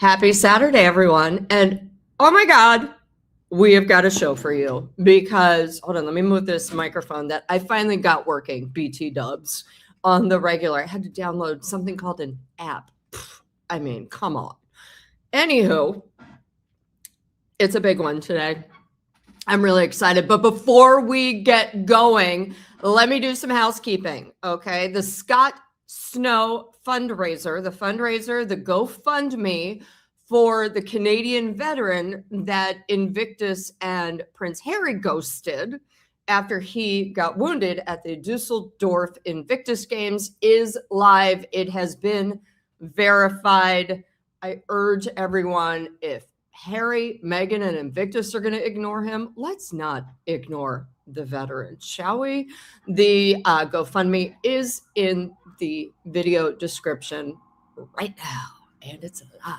Happy Saturday, everyone. And oh my God, we have got a show for you because, hold on, let me move this microphone that I finally got working, BT dubs, on the regular. I had to download something called an app. I mean, come on. Anywho, it's a big one today. I'm really excited. But before we get going, let me do some housekeeping, okay? The Scott Snow fundraiser, the GoFundMe for the Canadian veteran that Invictus and Prince Harry ghosted after he got wounded at the Dusseldorf Invictus Games is live. It has been verified. I urge everyone, if Harry, Meghan, and Invictus are going to ignore him, let's not ignore the veteran, shall we? The GoFundMe is in the video description right now, and it's live.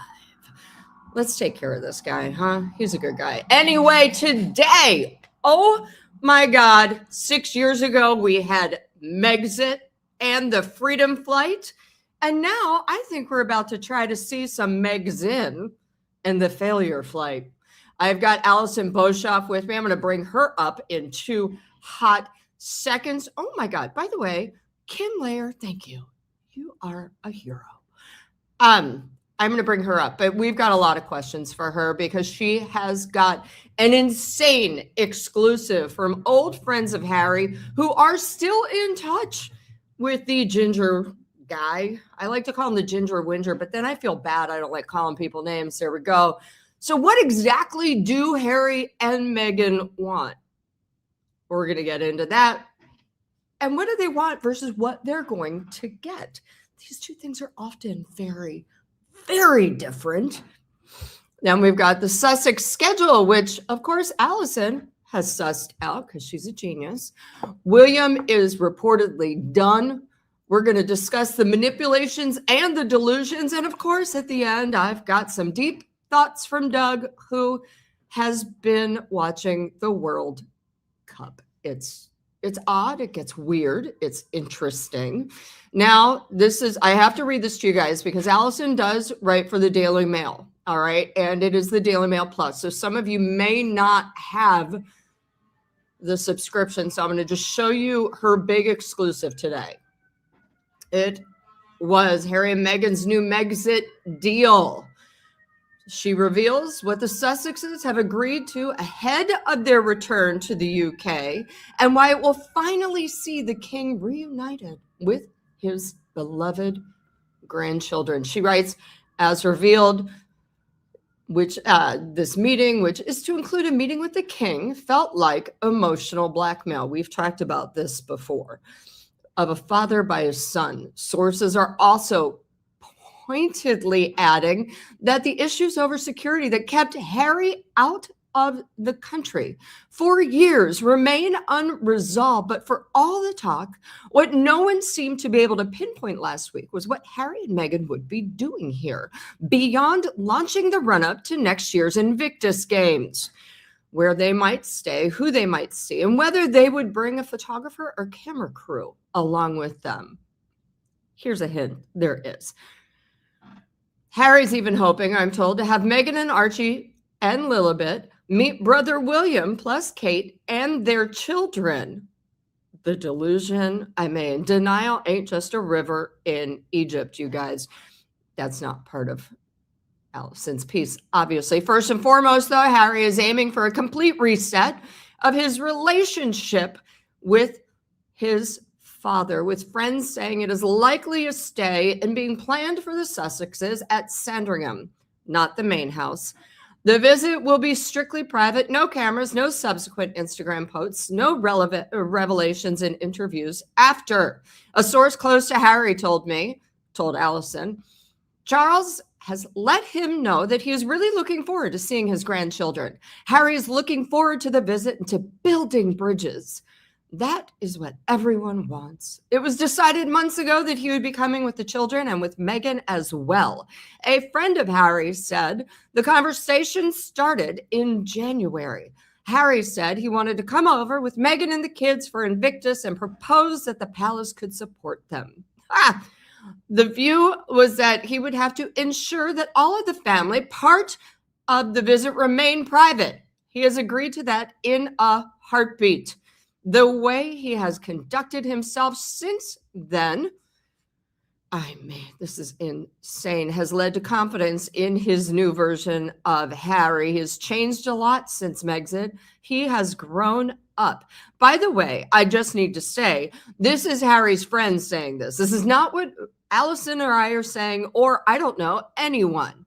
Let's take care of this guy, huh? He's a good guy. Anyway, today, oh my God, 6 years ago, we had Megxit and the Freedom Flight, and now I think we're about to try to see some Megxin and the Failure Flight. I've got Alison Boshoff with me. I'm going to bring her up in 2 hot seconds. Oh my God. By the way, Kim Lair, thank you. You are a hero. I'm going to bring her up, but we've got a lot of questions for her because she has got an insane exclusive from old friends of Harry who are still in touch with the ginger guy. I like to call him the Ginger Whinger, but then I feel bad. I don't like calling people names. There we go. So what exactly do Harry and Meghan want? We're going to get into that. And what do they want versus what they're going to get? These two things are often very, very different. Then we've got the Sussex schedule, which, of course, Alison has sussed out because she's a genius. William is reportedly done. We're going to discuss the manipulations and the delusions. And of course, at the end, I've got some deep thoughts from Doug, who has been watching the World Cup. It's odd. It gets weird. It's interesting. Now, I have to read this to you guys because Alison does write for the Daily Mail. All right. And it is the Daily Mail Plus. So some of you may not have the subscription. So I'm going to just show you her big exclusive today. It was Harry and Meghan's new Megxit deal. She reveals what the Sussexes have agreed to ahead of their return to the UK and why it will finally see the king reunited with his beloved grandchildren. She writes, as revealed, which this meeting, which is to include a meeting with the king, felt like emotional blackmail. We've talked about this before. Of a father by his son. Sources are also pointedly adding that the issues over security that kept Harry out of the country for years remain unresolved. But for all the talk, what no one seemed to be able to pinpoint last week was what Harry and Meghan would be doing here, beyond launching the run-up to next year's Invictus Games, where they might stay, who they might see, and whether they would bring a photographer or camera crew along with them. Here's a hint. There is. Harry's even hoping, I'm told, to have Meghan and Archie and Lilibet meet brother William plus Kate and their children. The delusion, denial ain't just a river in Egypt, you guys. That's not part of Alison's piece, obviously. First and foremost, though, Harry is aiming for a complete reset of his relationship with his father, with friends saying it is likely a stay and being planned for the Sussexes at Sandringham, not the main house. The visit will be strictly private, no cameras, no subsequent Instagram posts, no relevant revelations in interviews after. A source close to Harry told Alison, Charles has let him know that he is really looking forward to seeing his grandchildren. Harry is looking forward to the visit and to building bridges. That is what everyone wants. It was decided months ago that he would be coming with the children and with Meghan as well. A friend of Harry's said the conversation started in January. Harry said he wanted to come over with Meghan and the kids for Invictus and proposed that the palace could support them. The view was that he would have to ensure that all of the family part of the visit remain private. He has agreed to that in a heartbeat. The way he has conducted himself since then, I mean, this is insane, has led to confidence in his new version of Harry. He has changed a lot since Megxit. He has grown up. By the way, I just need to say, this is Harry's friend saying this. This is not what Alison or I are saying, or I don't know, anyone.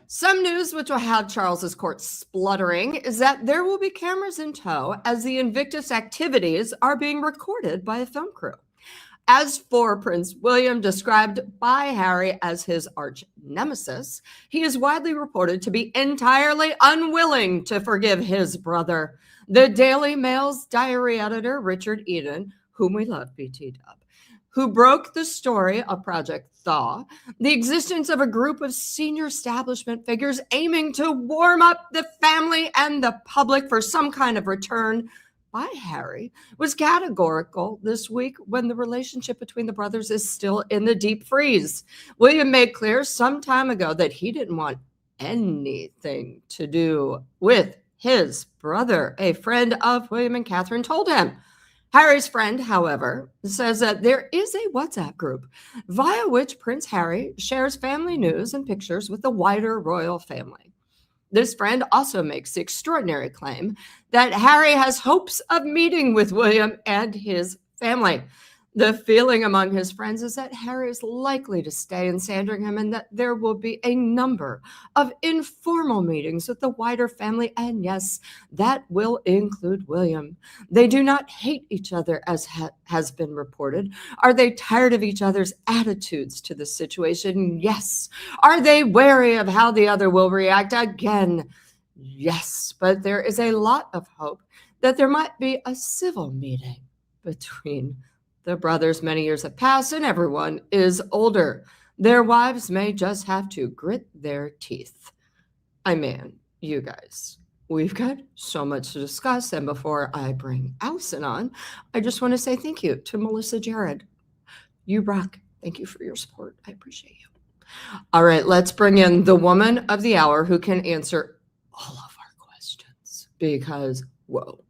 Some news which will have Charles's court spluttering is that there will be cameras in tow as the Invictus activities are being recorded by a film crew. As for Prince William, described by Harry as his arch nemesis, he is widely reported to be entirely unwilling to forgive his brother. The Daily Mail's diary editor, Richard Eden, whom we love, BT Dub, who broke the story of Project Thaw, the existence of a group of senior establishment figures aiming to warm up the family and the public for some kind of return by Harry, was categorical this week when the relationship between the brothers is still in the deep freeze. William made clear some time ago that he didn't want anything to do with his brother. A friend of William and Catherine told him. Harry's friend, however, says that there is a WhatsApp group via which Prince Harry shares family news and pictures with the wider royal family. This friend also makes the extraordinary claim that Harry has hopes of meeting with William and his family. The feeling among his friends is that Harry is likely to stay in Sandringham and that there will be a number of informal meetings with the wider family. And yes, that will include William. They do not hate each other, as has been reported. Are they tired of each other's attitudes to the situation? Yes. Are they wary of how the other will react? Again, yes. But there is a lot of hope that there might be a civil meeting between the brothers. Many years have passed and everyone is older. Their wives may just have to grit their teeth. I mean, you guys, we've got so much to discuss. And before I bring Alison on, I just want to say thank you to Melissa Jared. You rock. Thank you for your support. I appreciate you. All right, let's bring in the woman of the hour who can answer all of our questions because, whoa.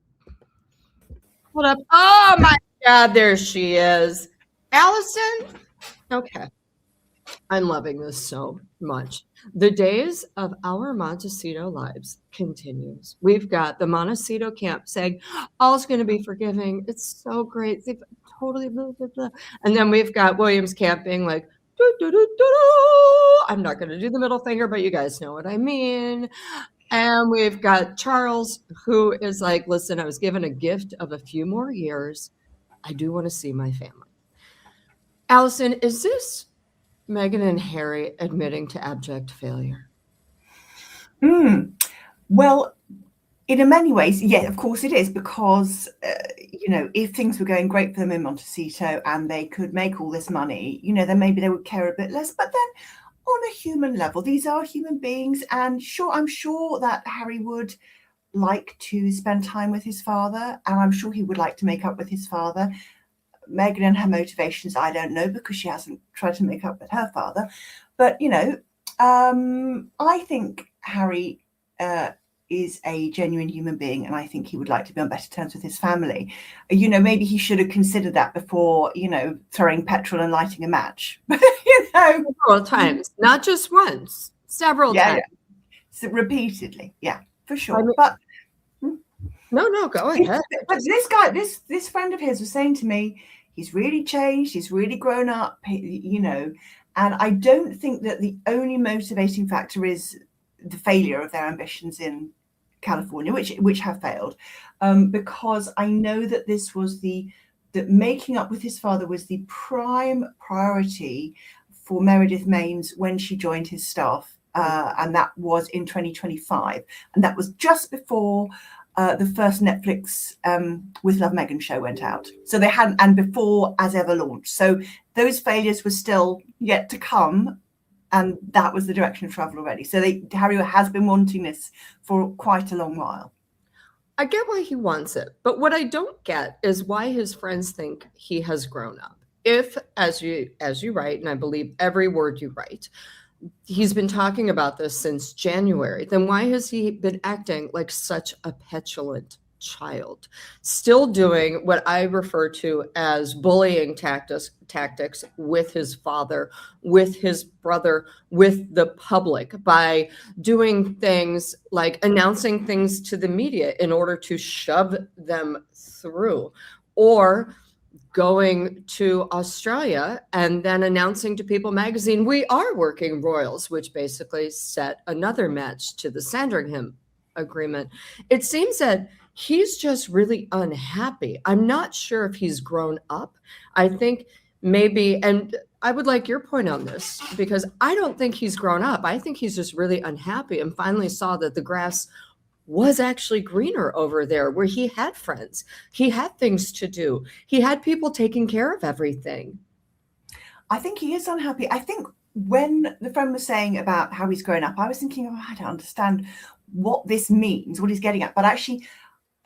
Hold up. Oh, my God, there she is. Alison? Okay. I'm loving this so much. The days of our Montecito lives continues. We've got the Montecito camp saying, all's going to be forgiving. It's so great. They've totally blah, blah, blah. And then we've got Williams camp being like, doo, doo, doo, doo, doo. I'm not going to do the middle finger, but you guys know what I mean. And we've got Charles, who is like, listen, I was given a gift of a few more years. I do want to see my family. Alison, is this Meghan and Harry admitting to abject failure? Well, in many ways, yeah, of course it is, because, if things were going great for them in Montecito and they could make all this money, then maybe they would care a bit less. But then on a human level, these are human beings. And I'm sure that Harry would like to spend time with his father, and I'm sure he would like to make up with his father. Meghan and her motivations, I don't know, because she hasn't tried to make up with her father. But, I think Harry is a genuine human being, and I think he would like to be on better terms with his family. Maybe he should have considered that before, throwing petrol and lighting a match. Several times, not just once, several times. Yeah. So repeatedly, yeah, for sure. But no, go ahead. But this guy, this friend of his was saying to me, he's really changed, he's really grown up, and I don't think that the only motivating factor is the failure of their ambitions in California, which have failed, because I know that this was that making up with his father was the prime priority for Meredith Maines when she joined his staff, and that was in 2025, and that was just before the first Netflix With Love Meghan show went out. So they hadn't, and before As Ever launched. So those failures were still yet to come, and that was the direction of travel already. So Harry has been wanting this for quite a long while. I get why he wants it, but what I don't get is why his friends think he has grown up. if, as you write, and I believe every word you write, he's been talking about this since January, then why has he been acting like such a petulant child, still doing what I refer to as bullying tactics with his father, with his brother, with the public, by doing things like announcing things to the media in order to shove them through, or going to Australia and then announcing to People magazine, we are working royals, which basically set another match to the Sandringham agreement. It seems that he's just really unhappy. I'm not sure if he's grown up. I think maybe, and I would like your point on this, because I don't think he's grown up. I think he's just really unhappy and finally saw that the grass was actually greener over there, where he had friends, he had things to do, he had people taking care of everything. I think he is unhappy. I think when the friend was saying about how he's grown up, I was thinking, oh, I don't understand what this means, what he's getting at. But actually,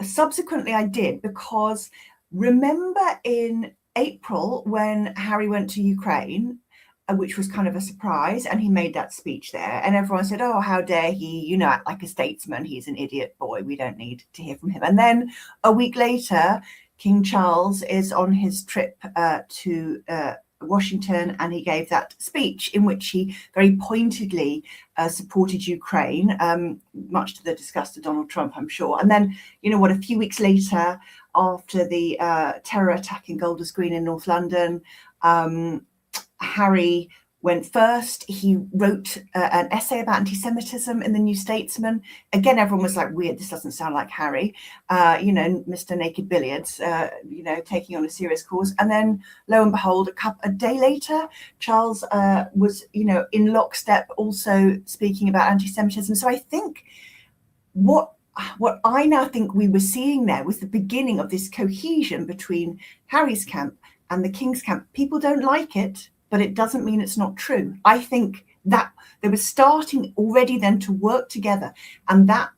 subsequently I did, because remember in April when Harry went to Ukraine, which was kind of a surprise, and he made that speech there, and everyone said, oh, how dare he, act like a statesman, he's an idiot boy, we don't need to hear from him. And then a week later, King Charles is on his trip to Washington, and he gave that speech in which he very pointedly supported Ukraine, much to the disgust of Donald Trump, I'm sure. And then, a few weeks later, after the terror attack in Golders Green in North London, Harry went first. He wrote an essay about anti-Semitism in the New Statesman. Again, everyone was like, weird, this doesn't sound like Harry, Mr. Naked Billiards, taking on a serious cause. And then lo and behold, a day later, Charles was, in lockstep also speaking about anti-Semitism. So I think what I now think we were seeing there was the beginning of this cohesion between Harry's camp and the King's camp. People don't like it, but it doesn't mean it's not true. I think that they were starting already then to work together, and that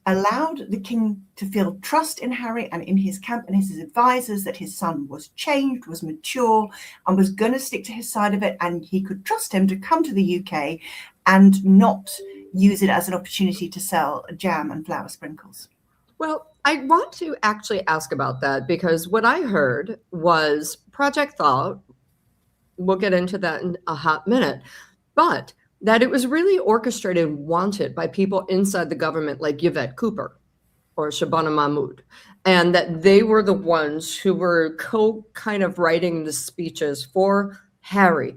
allowed the King to feel trust in Harry and in his camp and his advisors, that his son was changed, was mature, and was going to stick to his side of it, and he could trust him to come to the UK and not use it as an opportunity to sell jam and flour sprinkles. Well, I want to actually ask about that, because what I heard was Project Thaw, we'll get into that in a hot minute, but that it was really orchestrated and wanted by people inside the government like Yvette Cooper or Shabana Mahmood, and that they were the ones who were kind of writing the speeches for Harry,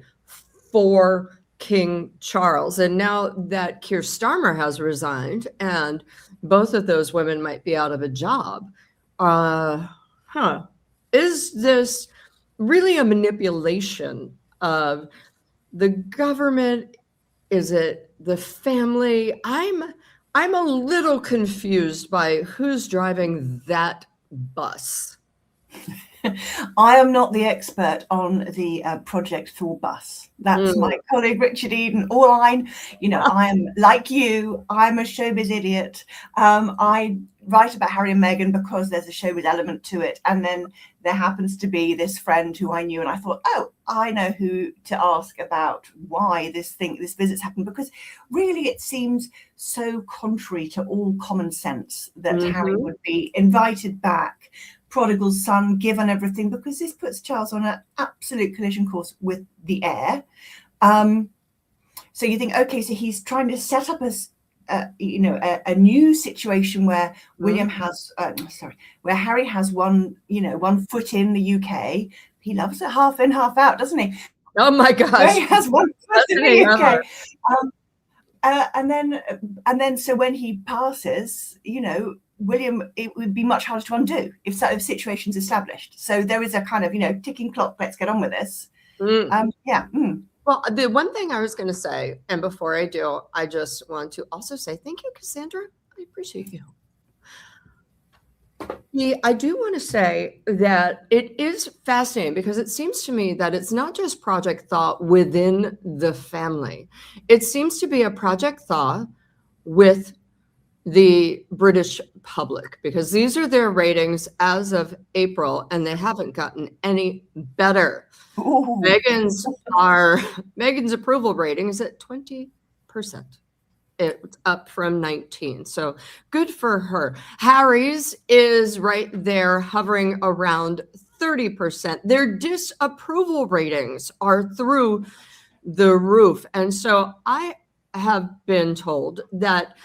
for King Charles. And now that Keir Starmer has resigned and both of those women might be out of a job, is this really a manipulation of the government? Is it the family? I'm a little confused by who's driving that bus. I am not the expert on the Project Thaw bus. That's my colleague Richard Eden. I am like you. I'm a showbiz idiot. I write about Harry and Meghan because there's a showbiz element to it, and then there happens to be this friend who I knew, and I thought, oh, I know who to ask about why this visit's happened, because really it seems so contrary to all common sense that Harry would be invited back, prodigal son, given everything, because this puts Charles on an absolute collision course with the heir. So you think, okay, so he's trying to set up a new situation where William has, where Harry has one foot in the UK. He loves it half in, half out, doesn't he? Oh my gosh! Where he has one foot in the UK. And then, so when he passes, William, it would be much harder to undo if situation's established. So there is a kind of, ticking clock. Let's get on with this. Well, the one thing I was going to say, and before I do, I just want to also say thank you, Cassandra. I appreciate you. I do want to say that it is fascinating, because it seems to me that it's not just Project Thaw within the family. It seems to be a Project Thaw with the British public, because these are their ratings as of April, and they haven't gotten any better. Ooh. Meghan's approval rating is at 20%. It's up from 19. So good for her. Harry's is right there hovering around 30%. Their disapproval ratings are through the roof. And so I have been told that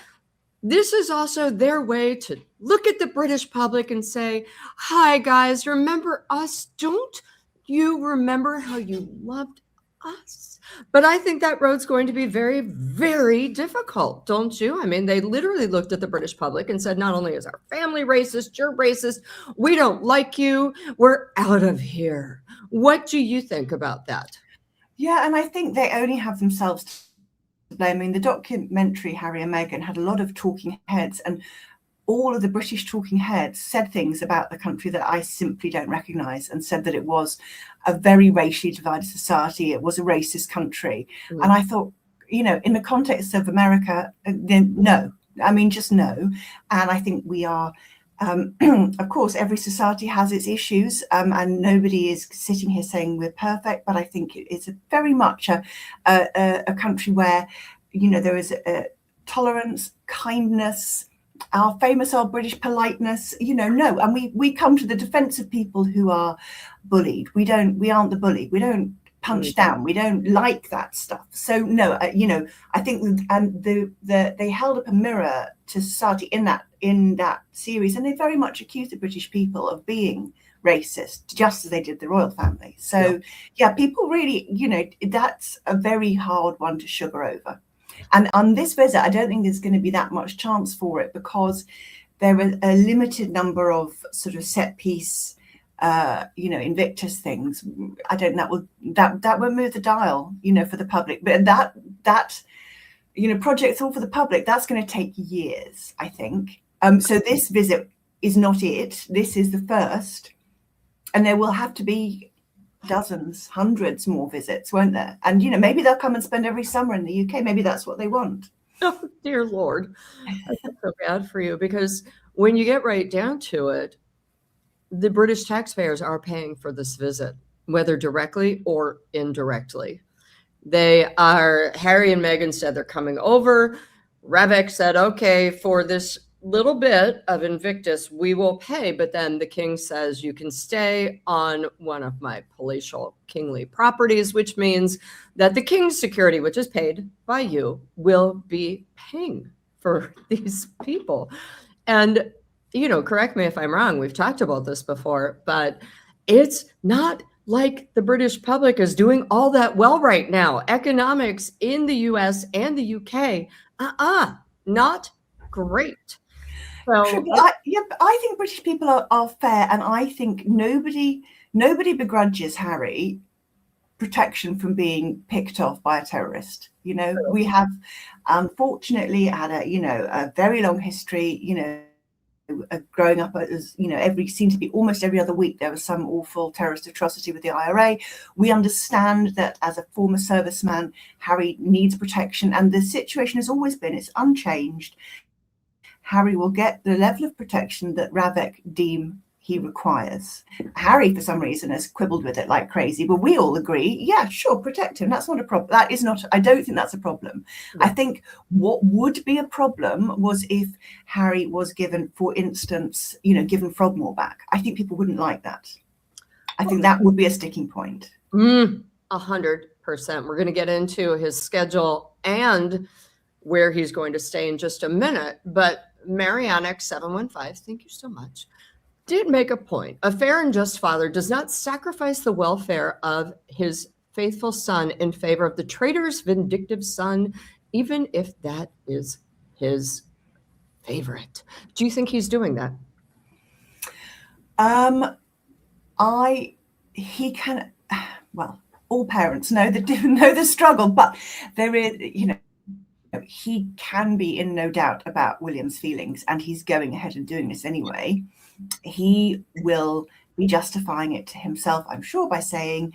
this is also their way to look at the British public and say, hi, guys, remember us? Don't you remember how you loved us? But I think that road's going to be very, very difficult, don't you? I mean, they literally looked at the British public and said, not only is our family racist, you're racist, we don't like you, we're out of here. What do you think about that? Yeah, and I think they only have themselves to blame. I mean, the documentary Harry and Meghan had a lot of talking heads, and all of the British talking heads said things about the country that I simply don't recognise, and said that it was a very racially divided society. It was a racist country. And I thought, you know, in the context of America, then no, I mean, just no. And I think we are, of course, every society has its issues, and nobody is sitting here saying we're perfect. But I think it's very much a country where, you know, there is tolerance, kindness, our British politeness, you know, no. And we come to the defense of people who are bullied. We aren't the bully. We don't punch down. We don't like that stuff. So no, you know, I think, and they held up a mirror to society in that series, and they very much accused the British people of being racist, just as they did the royal family. So yeah, people really, you know, that's a very hard one to sugar over. And on this visit, I don't think there's going to be that much chance for it, because there are a limited number of sort of set piece, you know, Invictus things. I don't know, that will move the dial, you know, for the public. But that you know, Project Thaw for the public, that's going to take years, I think. So this visit is not it. This is the first, and there will have to be dozens, hundreds more visits, won't there? And, you know, maybe they'll come and spend every summer in the UK. Maybe that's what they want. Oh, dear Lord. I feel so bad for you, because when you get right down to it, the British taxpayers are paying for this visit, whether directly or indirectly. Harry and Meghan said they're coming over. Ravek said, okay, for this little bit of Invictus, we will pay. But then the king says, you can stay on one of my palatial kingly properties, which means that the king's security, which is paid by you, will be paying for these people. And, you know, correct me if I'm wrong, we've talked about this before, but it's not like the British public is doing all that well right now. Economics in the US and the UK, not great. So, but I think British people are fair, and I think nobody begrudges Harry protection from being picked off by a terrorist. You know, we have unfortunately had a very long history, you know, growing up as, you know, seemed to be almost every other week there was some awful terrorist atrocity with the IRA. We understand that as a former serviceman, Harry needs protection, and the situation has always been, it's unchanged. Harry will get the level of protection that Ravek deem he requires. Harry, for some reason, has quibbled with it like crazy, but we all agree, yeah, sure, protect him. That's not a problem. That is not, I don't think that's a problem. Yeah. I think what would be a problem was if Harry was given, for instance, you know, given Frogmore back. I think people wouldn't like that. I think that would be a sticking point. 100%. We're going to get into his schedule and where he's going to stay in just a minute, but Marianic 715, thank you so much, did make a point. A fair and just father does not sacrifice the welfare of his faithful son in favor of the traitor's vindictive son, even if that is his favorite. Do you think he's doing that? He can, well, all parents know the struggle, but there is, you know, he can be in no doubt about William's feelings, and he's going ahead and doing this anyway. He will be justifying it to himself, I'm sure, by saying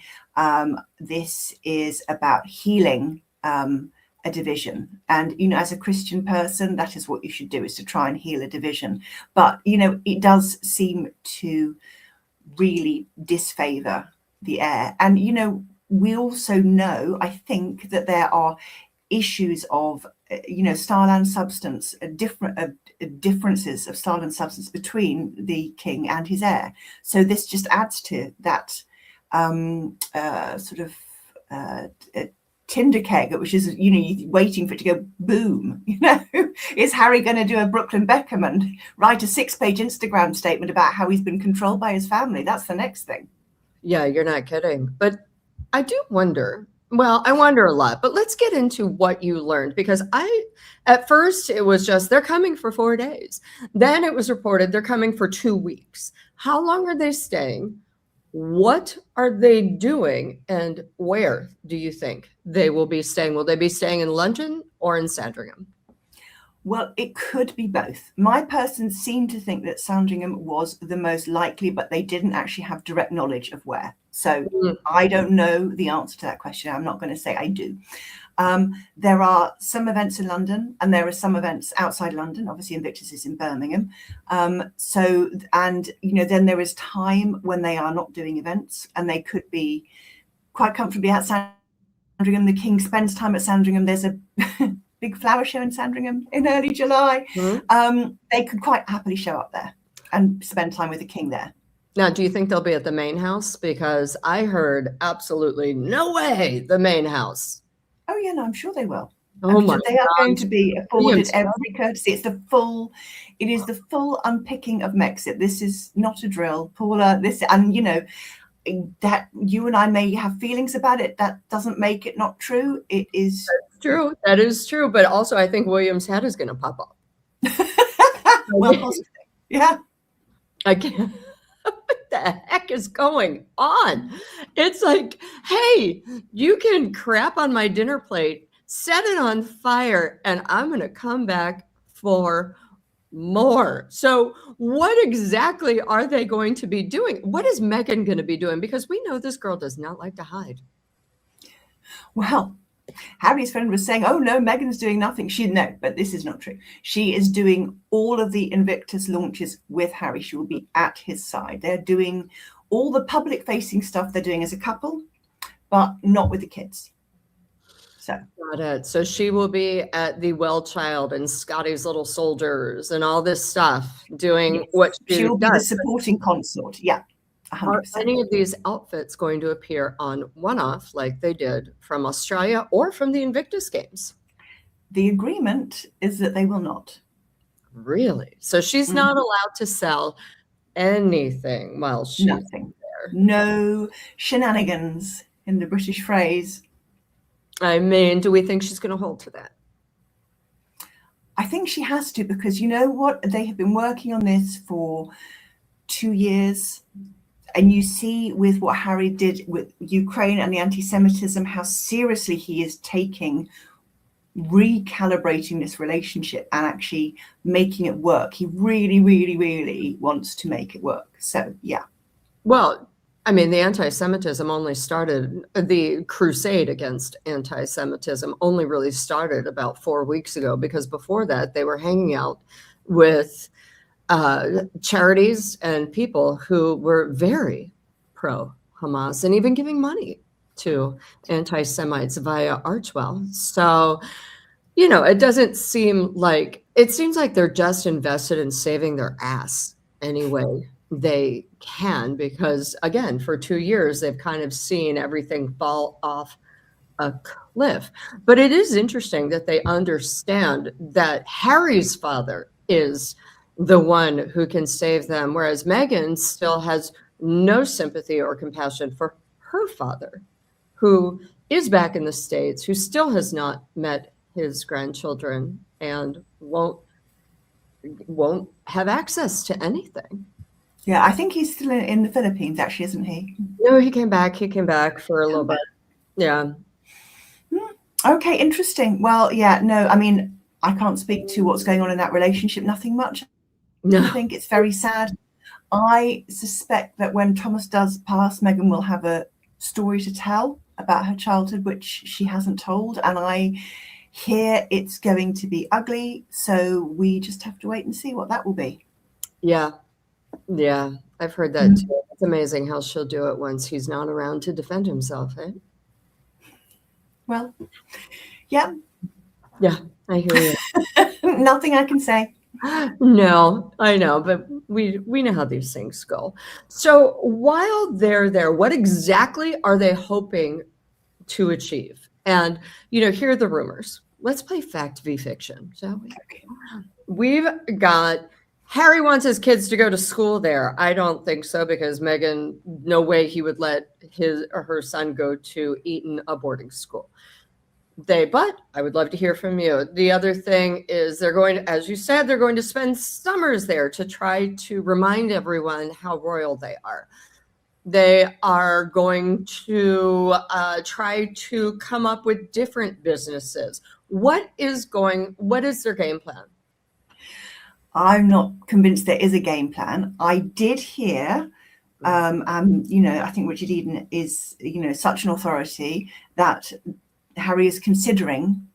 this is about healing a division. And, you know, as a Christian person, that is what you should do, is to try and heal a division. But, you know, it does seem to really disfavor the heir. And, you know, we also know, I think, that there are issues of, you know, style and substance, differences of style and substance between the king and his heir. So this just adds to that Tinder keg, which is, you know, waiting for it to go boom. You know, is Harry going to do a Brooklyn Beckham and write a 6-page Instagram statement about how he's been controlled by his family? That's the next thing. Yeah, you're not kidding. But I do wonder. Well, I wonder a lot, but let's get into what you learned, because at first it was just they're coming for 4 days. Then it was reported they're coming for 2 weeks. How long are they staying? What are they doing? And where do you think they will be staying? Will they be staying in London or in Sandringham? Well, it could be both. My person seemed to think that Sandringham was the most likely, but they didn't actually have direct knowledge of where. So I don't know the answer to that question. I'm not going to say I do. There are some events in London, and there are some events outside London. Obviously, Invictus is in Birmingham. And, you know, then there is time when they are not doing events, and they could be quite comfortably at Sandringham. The king spends time at Sandringham. There's a big flower show in Sandringham in early July. They could quite happily show up there and spend time with the king there. Now, do you think they'll be at the main house? Because I heard absolutely no way the main house. Oh, yeah, no, I'm sure they will. Oh my they are going to be afforded every courtesy. It is the full unpicking of Mexit. This is not a drill, Paula. And you know, that you and I may have feelings about it. That doesn't make it not true. It is true. That is true. But also, I think William's head is going to pop up. Well, possibly. Yeah. I can't. What the heck is going on? It's like, hey, you can crap on my dinner plate, set it on fire, and I'm going to come back for more. So what exactly are they going to be doing? What is Meghan going to be doing? Because we know this girl does not like to hide. Well, Harry's friend was saying, oh no, Meghan's doing nothing. No, but this is not true. She is doing all of the Invictus launches with Harry. She will be at his side. They're doing all the public facing stuff they're doing as a couple, but not with the kids. So got it. So she will be at the Well Child and Scotty's Little Soldiers and all this stuff, doing what she will be the supporting consort. Yeah. 100%. Are any of these outfits going to appear on One-Off like they did from Australia or from the Invictus Games? The agreement is that they will not. Really? So she's not allowed to sell anything while she's Nothing. there. No shenanigans, in the British phrase. I mean, do we think she's going to hold to that? I think she has to, because you know what? They have been working on this for 2 years. And you see with what Harry did with Ukraine and the anti-Semitism, how seriously he is taking recalibrating this relationship and actually making it work. He really, really, really wants to make it work. So, yeah. Well, I mean, the anti-Semitism only started, the crusade against anti-Semitism only really started about 4 weeks ago, because before that they were hanging out with charities and people who were very pro-Hamas and even giving money to anti-Semites via Archwell. So, you know, it seems like they're just invested in saving their ass any way they can, because again, for 2 years, they've kind of seen everything fall off a cliff. But it is interesting that they understand that Harry's father is the one who can save them, whereas Meghan still has no sympathy or compassion for her father, who is back in the States, who still has not met his grandchildren and won't have access to anything. Yeah, I think he's still in the Philippines, actually, isn't he? No, he came back for a little bit. Yeah. Okay, interesting. Well, yeah, no, I mean, I can't speak to what's going on in that relationship. Nothing much. No. I think it's very sad. I suspect that when Thomas does pass, Meghan will have a story to tell about her childhood, which she hasn't told. And Here it's going to be ugly, so we just have to wait and see what that will be. Yeah. Yeah. I've heard that too. It's amazing how she'll do it once he's not around to defend himself, eh? Well, yeah. Yeah, I hear you. Nothing I can say. No, I know, but we know how these things go. So while they're there, what exactly are they hoping to achieve? And, here are the rumors. Let's play fact v fiction, shall we? Okay. We've got Harry wants his kids to go to school there. I don't think so, because Meghan, no way he would let his or her son go to Eton, a boarding school. But I would love to hear from you. The other thing is they're going to, as you said, they're going to spend summers there to try to remind everyone how royal they are. They are going to try to come up with different businesses. What is their game plan? I'm not convinced there is a game plan. I did hear, I think Richard Eden is, such an authority that Harry is considering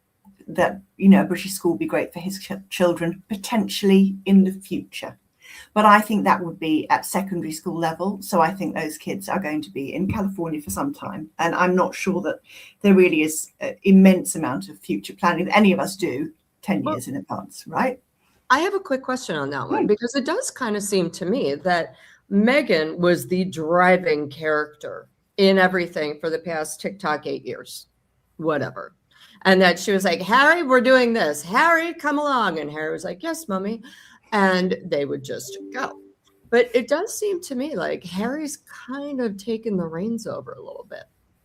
that, a British school would be great for his children potentially in the future. But I think that would be at secondary school level. So I think those kids are going to be in California for some time. And I'm not sure that there really is an immense amount of future planning that any of us do 10 years in advance, right? I have a quick question on that one, because it does kind of seem to me that Meghan was the driving character in everything for the past TikTok 8 years, whatever. And that she was like, Harry, we're doing this. Harry, come along. And Harry was like, yes, mommy. And they would just go. But it does seem to me like Harry's kind of taken the reins over a little bit.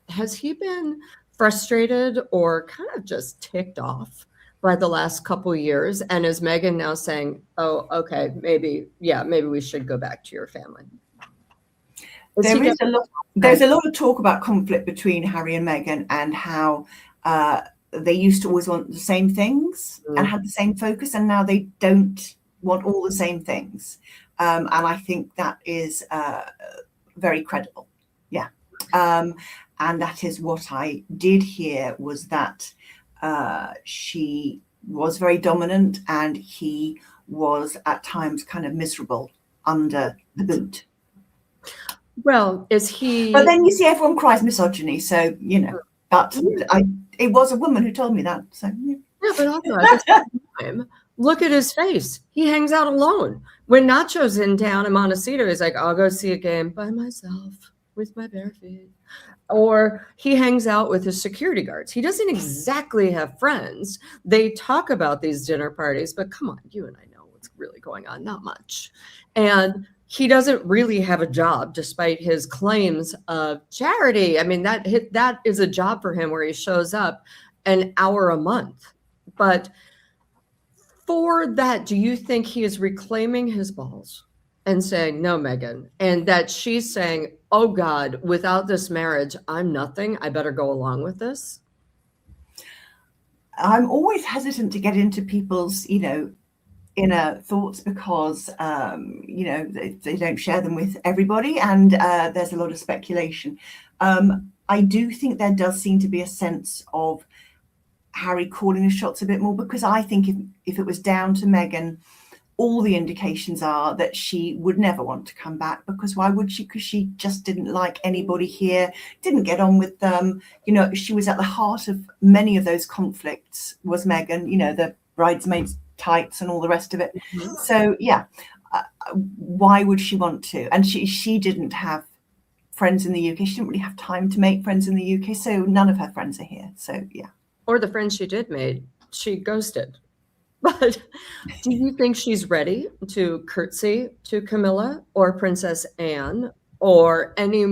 Has he been frustrated or kind of just ticked off by the last couple of years? And is Meghan now saying, oh, okay, maybe we should go back to your family? There's a lot of talk about conflict between Harry and Meghan, and how they used to always want the same things and had the same focus, and now they don't want all the same things. And I think that is very credible. Yeah. And that is what I did hear, was that she was very dominant and he was at times kind of miserable under the boot. Well, is he? But then you see everyone cries misogyny, so but it was a woman who told me that. So yeah, but also at the same time, look at his face. He hangs out alone. When Nacho's in town in Montecito, he's like, I'll go see a game by myself with my bare feet. Or he hangs out with his security guards. He doesn't exactly have friends. They talk about these dinner parties, but come on, you and I know what's really going on. Not much. And he doesn't really have a job, despite his claims of charity. I mean, that is a job for him where he shows up an hour a month. But for that, do you think he is reclaiming his balls and saying, no, Meghan, and that she's saying, oh God, without this marriage, I'm nothing. I better go along with this? I'm always hesitant to get into people's, inner thoughts, because, they don't share them with everybody, and there's a lot of speculation. I do think there does seem to be a sense of Harry calling the shots a bit more, because I think if it was down to Meghan, all the indications are that she would never want to come back, because why would she? Because she just didn't like anybody here, didn't get on with them. She was at the heart of many of those conflicts, was Meghan, the bridesmaids tights and all the rest of it. Mm-hmm. So yeah, why would she want to? And she didn't have friends in the UK. She didn't really have time to make friends in the UK. So none of her friends are here. So yeah. Or the friends she did make, she ghosted. But do you think she's ready to curtsy to Camilla or Princess Anne or any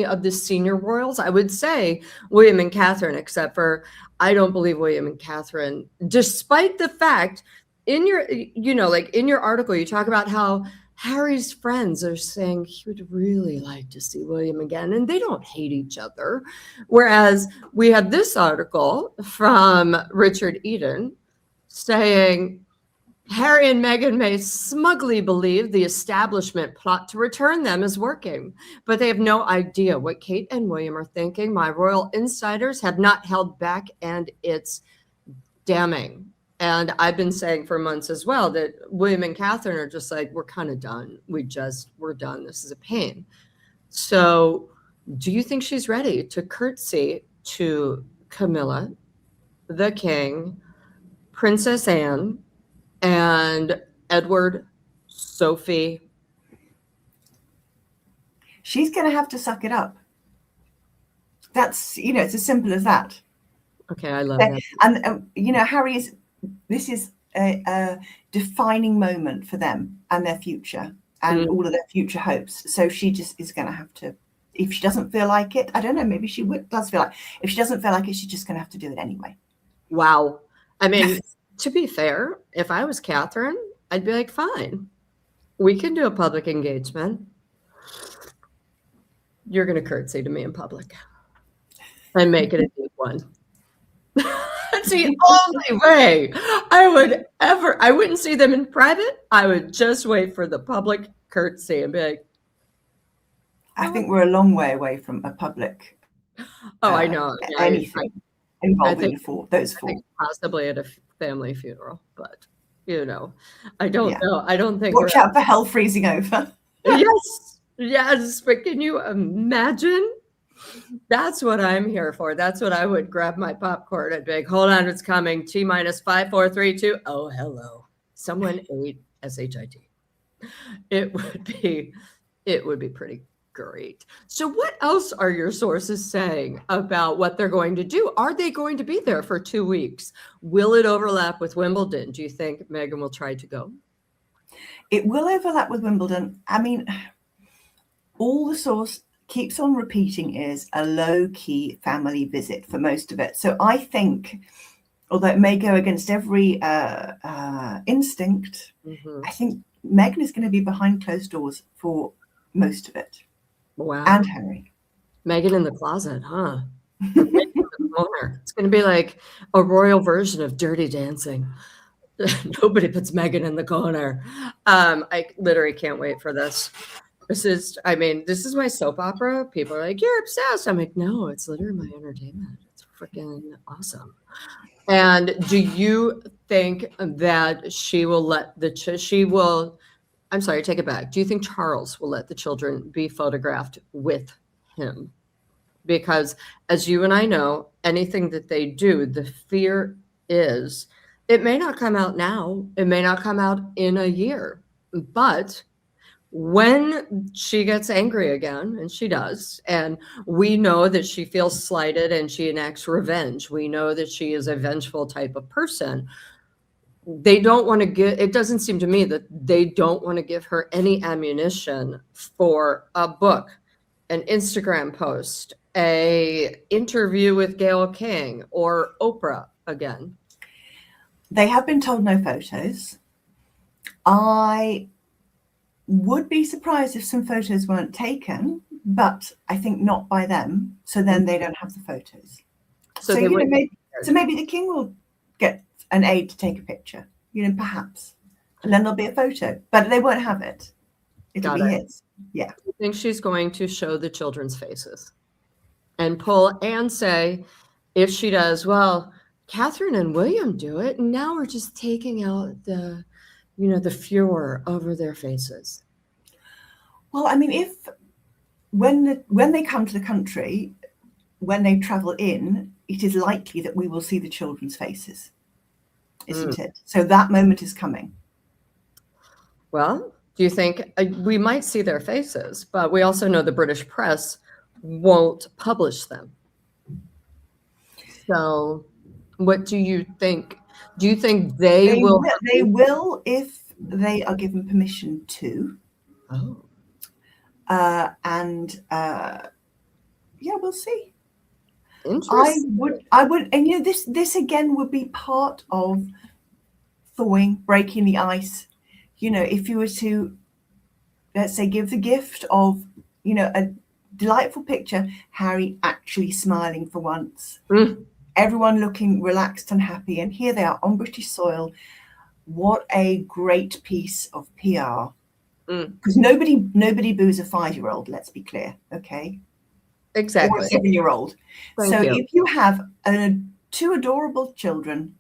of the senior royals? I would say William and Catherine, except for I don't believe William and Catherine, despite the fact in your article, you talk about how Harry's friends are saying he would really like to see William again, and they don't hate each other. Whereas we have this article from Richard Eden saying Harry and Meghan may smugly believe the establishment plot to return them is working, but they have no idea what Kate and William are thinking. My royal insiders have not held back, and it's damning. And I've been saying for months as well that William and Catherine are just like, we're kind of done. We're done. This is a pain. So do you think she's ready to curtsy to Camilla, the king, Princess Anne, and Edward, Sophie? She's going to have to suck it up. That's, it's as simple as that. Okay, I love that. And, Harry this is a defining moment for them and their future and all of their future hopes. So she just is going to have to, if she doesn't feel like it, I don't know, maybe she does feel like, if she doesn't feel like it, she's just going to have to do it anyway. Wow. I mean, to be fair, if I was Catherine, I'd be like, fine, we can do a public engagement. You're going to curtsy to me in public and make it a deep one. That's the only way I wouldn't see them in private. I would just wait for the public curtsy and be like, I think we're a long way away from a public. I know. Anything involving those four. Possibly at a family funeral, but I don't know. I don't think. Watch out for hell freezing over. Yes, but can you imagine? That's what I'm here for. That's what I would grab my popcorn and be like, hold on, it's coming. T minus 5, 4, 3, 2. Oh, hello. Someone ate SHIT. It would be pretty great. So what else are your sources saying about what they're going to do? Are they going to be there for 2 weeks? Will it overlap with Wimbledon? Do you think Meghan will try to go? It will overlap with Wimbledon. I mean, all the source keeps on repeating is a low-key family visit for most of it. So I think, although it may go against every instinct, I think Meghan is going to be behind closed doors for most of it. Wow. And Harry. Meghan in the closet, huh? It's going to be like a royal version of Dirty Dancing. Nobody puts Meghan in the corner. I literally can't wait for this. This is my soap opera. People are like, you're obsessed. I'm like, no, it's literally my entertainment. It's freaking awesome. And do you think that I'm sorry, take it back. Do you think Charles will let the children be photographed with him? Because as you and I know, anything that they do, the fear is it may not come out now. It may not come out in a year, but when she gets angry again, and she does, and we know that she feels slighted and she enacts revenge. We know that she is a vengeful type of person. They don't want to it doesn't seem to me that they don't want to give her any ammunition for a book, an Instagram post, a interview with Gayle King or Oprah again. They have been told no photos. I would be surprised if some photos weren't taken, but I think not by them. So then they don't have the photos. So maybe the king will get an aide to take a picture, perhaps. And then there'll be a photo, but they won't have it. It'll be his. Yeah. I think she's going to show the children's faces and pull and say, if she does, well, Catherine and William do it. And now we're just taking out the furor over their faces. Well, I mean, when they come to the country, when they travel in, it is likely that we will see the children's faces, isn't it? So that moment is coming. Well, do you think we might see their faces, but we also know the British press won't publish them. So what do you think? Do you think they will? They will if they are given permission to. Oh. We'll see. Interesting. I would, and this again would be part of thawing, breaking the ice. If you were to, let's say, give the gift of, a delightful picture, Harry actually smiling for once, everyone looking relaxed and happy, and here they are on British soil. What a great piece of PR. Because nobody boos a 5-year-old, let's be clear, okay? Exactly. Or a 7-year-old. Thank you. If you have 2 adorable children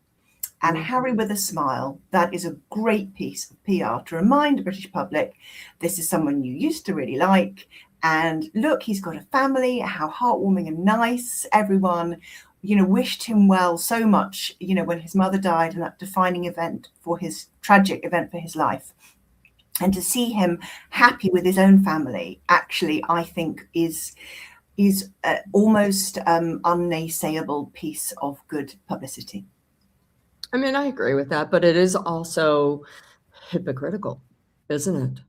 And Harry with a smile, that is a great piece of PR to remind the British public, this is someone you used to really like. And look, he's got a family, how heartwarming and nice. Everyone, wished him well so much, when his mother died, and that defining event for his tragic event for his life. And to see him happy with his own family, actually, I think is almost unnaysayable piece of good publicity. I mean, I agree with that, but it is also hypocritical, isn't it?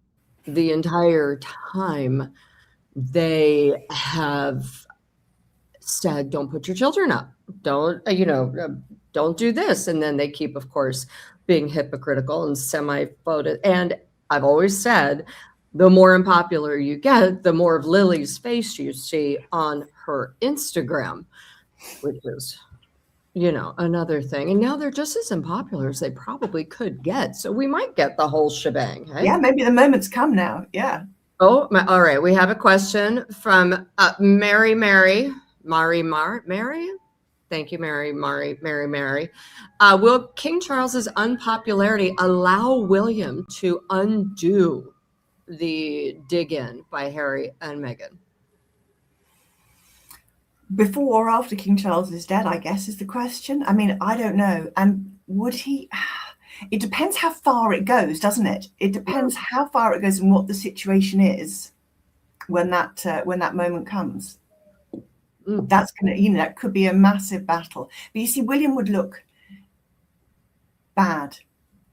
The entire time they have said, don't put your children up, don't do this. And then they keep, of course, being hypocritical and semi-voted. And I've always said, the more unpopular you get, the more of Lily's face you see on her Instagram, which is, another thing. And now they're just as unpopular as they probably could get. So we might get the whole shebang. Hey? Yeah, maybe the moment's come now. Yeah. Oh, all right. We have a question from Mary. Thank you, Mary. Will King Charles's unpopularity allow William to undo the dig-in by Harry and Meghan? Before or after King Charles is dead, I guess, is the question. I mean, I don't know. And would he? It depends how far it goes, doesn't it? It depends how far it goes and what the situation is when that moment comes. That's gonna, that could be a massive battle. But you see, William would look bad.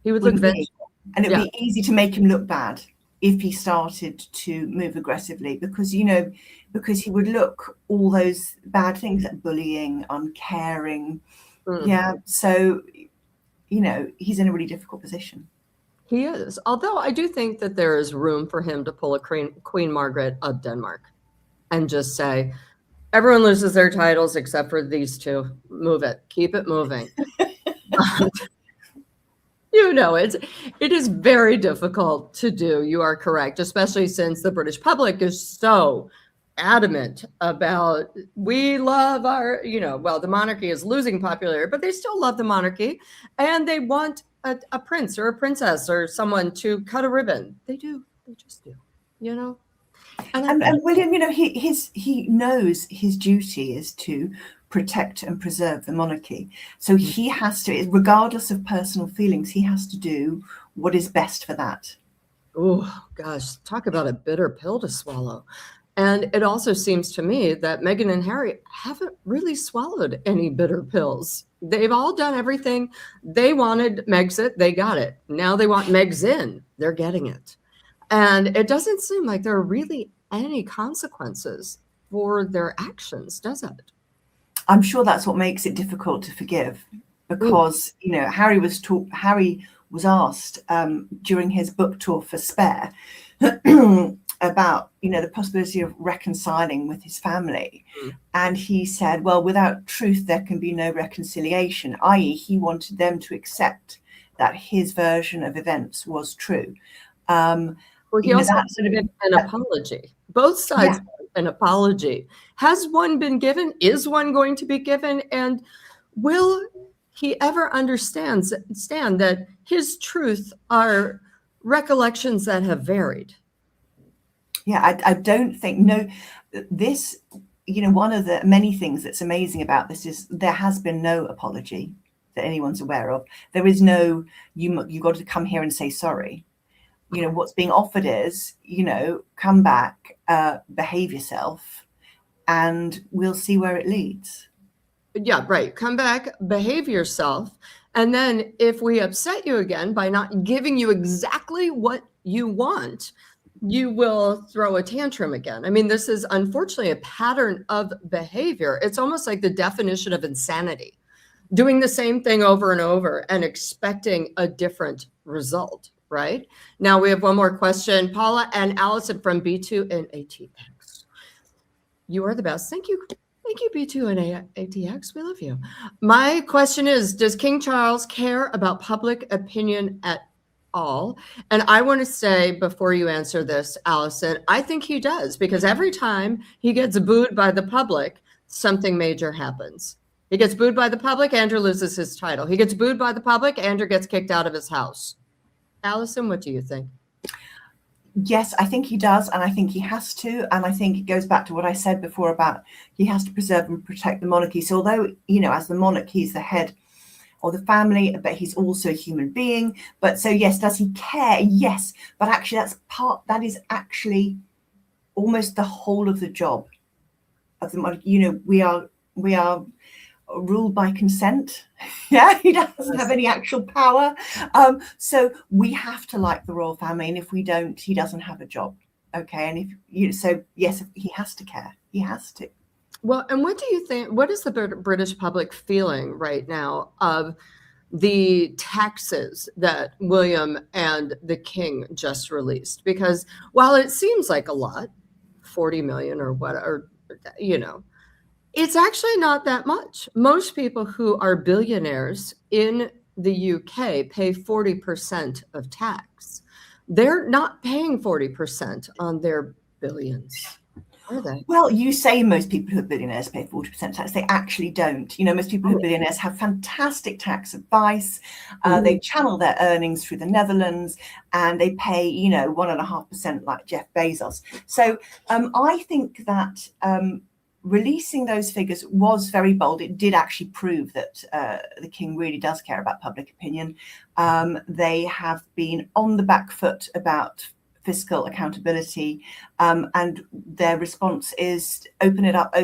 He would look vengeful, and it would be easy to make him look bad if he started to move aggressively, because because he would look all those bad things like bullying, uncaring. Yeah, so he's in a really difficult position. He is. Although I do think that there is room for him to pull a Queen Margaret of Denmark and just say, everyone loses their titles except for these two. Move it. Keep it moving. It is very difficult to do. You are correct, especially since the British public is so adamant about, we love our, the monarchy is losing popularity, but they still love the monarchy, and they want a prince or a princess or someone to cut a ribbon. They do. They just do, And William, he knows his duty is to protect and preserve the monarchy. So he has to, regardless of personal feelings, he has to do what is best for that. Oh, gosh, talk about a bitter pill to swallow. And it also seems to me that Meghan and Harry haven't really swallowed any bitter pills. They've all done everything. They wanted Megxit, they got it. Now they want Meg's in, they're getting it. And it doesn't seem like there are really any consequences for their actions, does it? I'm sure that's what makes it difficult to forgive, because Harry was asked during his book tour for Spare about the possibility of reconciling with his family, and he said, well, without truth there can be no reconciliation, i.e. he wanted them to accept that his version of events was true. Well, he also wanted an apology. Both sides want an apology. Has one been given? Is one going to be given? And will he ever understand that his truth are recollections that have varied? Yeah, I don't think, this, one of the many things that's amazing about this is there has been no apology that anyone's aware of. There is no, you got to come here and say sorry. What's being offered is, come back, behave yourself, and we'll see where it leads. Yeah, right. Come back, behave yourself. And then if we upset you again by not giving you exactly what you want, you will throw a tantrum again. I mean, this is unfortunately a pattern of behavior. It's almost like the definition of insanity, doing the same thing over and over and expecting a different result. Right now, we have one more question. Paula and Alison from B2 and ATX. You are the best. Thank you. Thank you, B2 and ATX. We love you. My question is, does King Charles care about public opinion at all? And I want to say, before you answer this, Alison, I think he does, because every time he gets booed by the public, something major happens. He gets booed by the public, Andrew loses his title. He gets booed by the public, Andrew gets kicked out of his house. Alison, what do you think? Yes, I think he does, and I think he has to, and I think it goes back to what I said before about he has to preserve and protect the monarchy. So although, as the monarch, he's the head of the family, but he's also a human being. But so yes, does he care? Yes, but actually that is actually almost the whole of the job of the monarch. We are ruled by consent. Yeah, he doesn't have any actual power. So we have to like the royal family, and if we don't, he doesn't have a job. Okay, and so yes, he has to care. He has to. Well, and what do you think? What is the British public feeling right now of the taxes that William and the King just released? Because while it seems like a lot, 40 million or what, or it's actually not that much. Most people who are billionaires in the UK pay 40% of tax. They're not paying 40% on their billions, are they? Well, you say most people who are billionaires pay 40% tax. They actually don't. Most people who are billionaires have fantastic tax advice. They channel their earnings through the Netherlands, and they pay, 1.5% like Jeff Bezos. So I think that releasing those figures was very bold. It did actually prove that the King really does care about public opinion. They have been on the back foot about fiscal accountability, and their response is open it up,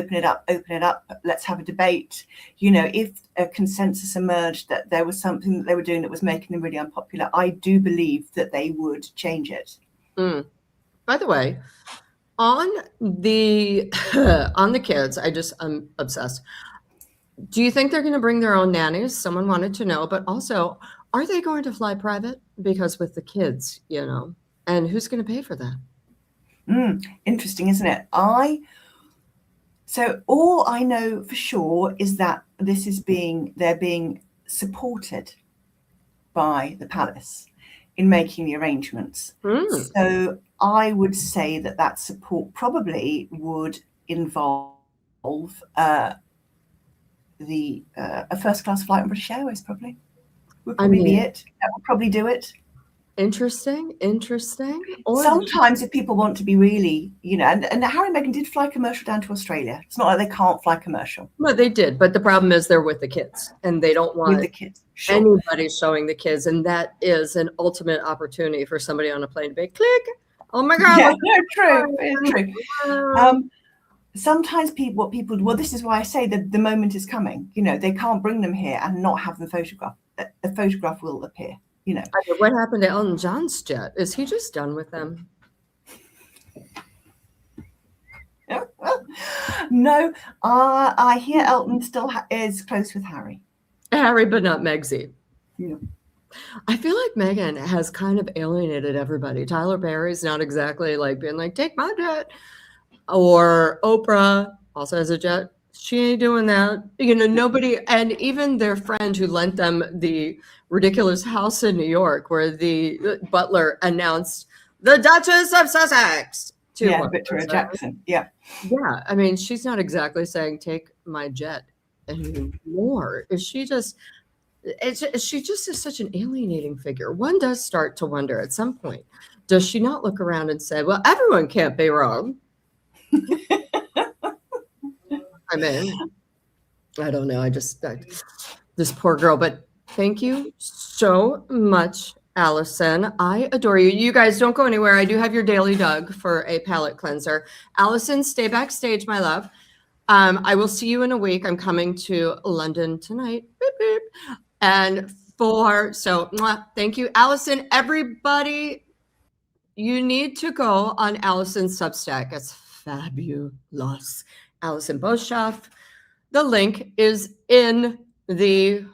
let's have a debate. If a consensus emerged that there was something that they were doing that was making them really unpopular, I do believe that they would change it. By the way, on the kids, I'm obsessed. Do you think they're going to bring their own nannies? Someone wanted to know, but also, are they going to fly private? Because with the kids, and who's going to pay for that? Interesting, isn't it? So all I know for sure is that they're being supported by the palace in making the arrangements. So I would say that support probably would involve a first-class flight on British Airways. Probably would probably be it. That would probably do it. Interesting. Or sometimes if people want to be really, and Harry and Meghan did fly commercial down to Australia. It's not like they can't fly commercial. Well, they did, but the problem is they're with the kids, and they don't want the kids. Sure. Anybody showing the kids, and that is an ultimate opportunity for somebody on a plane to be click. Oh my God! Yeah, true. It's true. Sometimes this is why I say that the moment is coming. They can't bring them here and not have them photographed. A photograph will appear. What happened to Elton John's jet? Is he just done with them? No, I hear Elton still is close with Harry. Harry, but not Megsy. Yeah. I feel like Meghan has kind of alienated everybody. Tyler Perry's not exactly like being like, take my jet. Or Oprah also has a jet. She ain't doing that. Nobody, and even their friend who lent them the ridiculous house in New York where the butler announced the Duchess of Sussex to Victoria Jackson. Yeah. I mean, she's not exactly saying take my jet anymore. She just is such an alienating figure. One does start to wonder at some point, does she not look around and say, well, everyone can't be wrong? I mean, I don't know. This poor girl, but thank you so much, Alison. I adore you. You guys don't go anywhere. I do have your Daily Doug for a palate cleanser. Alison, stay backstage, my love. I will see you in a week. I'm coming to London tonight. Beep, beep. And thank you, Alison. Everybody, you need to go on Alison's Substack. It's fabulous. Alison Boshoff. The link is in the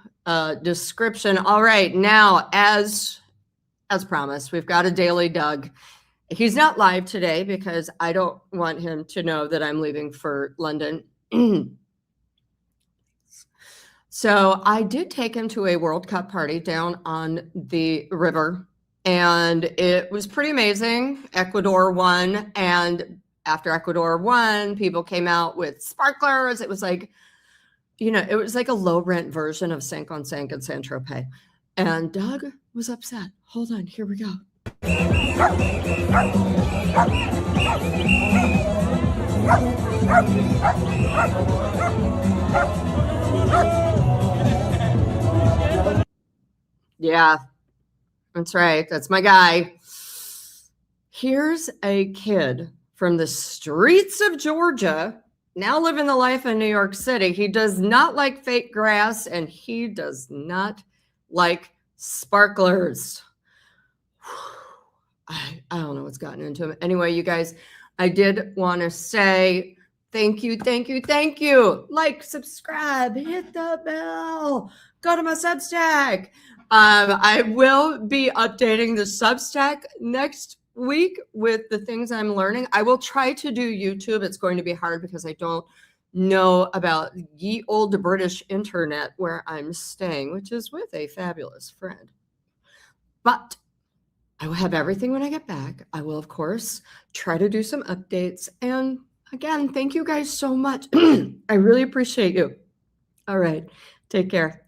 description. All right, now as promised, we've got a Daily Doug. He's not live today because I don't want him to know that I'm leaving for London. So I did take him to a World Cup party down on the river, and it was pretty amazing. Ecuador won, and after Ecuador won, people came out with sparklers. It was like, it was like a low rent version of Sank on Sank and San Tropez. And Doug was upset. Hold on, here we go. Yeah, that's right. That's my guy. Here's a kid from the streets of Georgia, now living the life in New York City. He does not like fake grass, and he does not like sparklers. I don't know what's gotten into him. Anyway, you guys, I did want to say thank you. Like, subscribe, hit the bell, go to my Substack. I will be updating the Substack next week with the things I'm learning. I will try to do YouTube. It's going to be hard because I don't know about ye old British internet where I'm staying, which is with a fabulous friend. But I will have everything when I get back. I will, of course, try to do some updates. And again, thank you guys so much. I really appreciate you. All right. Take care.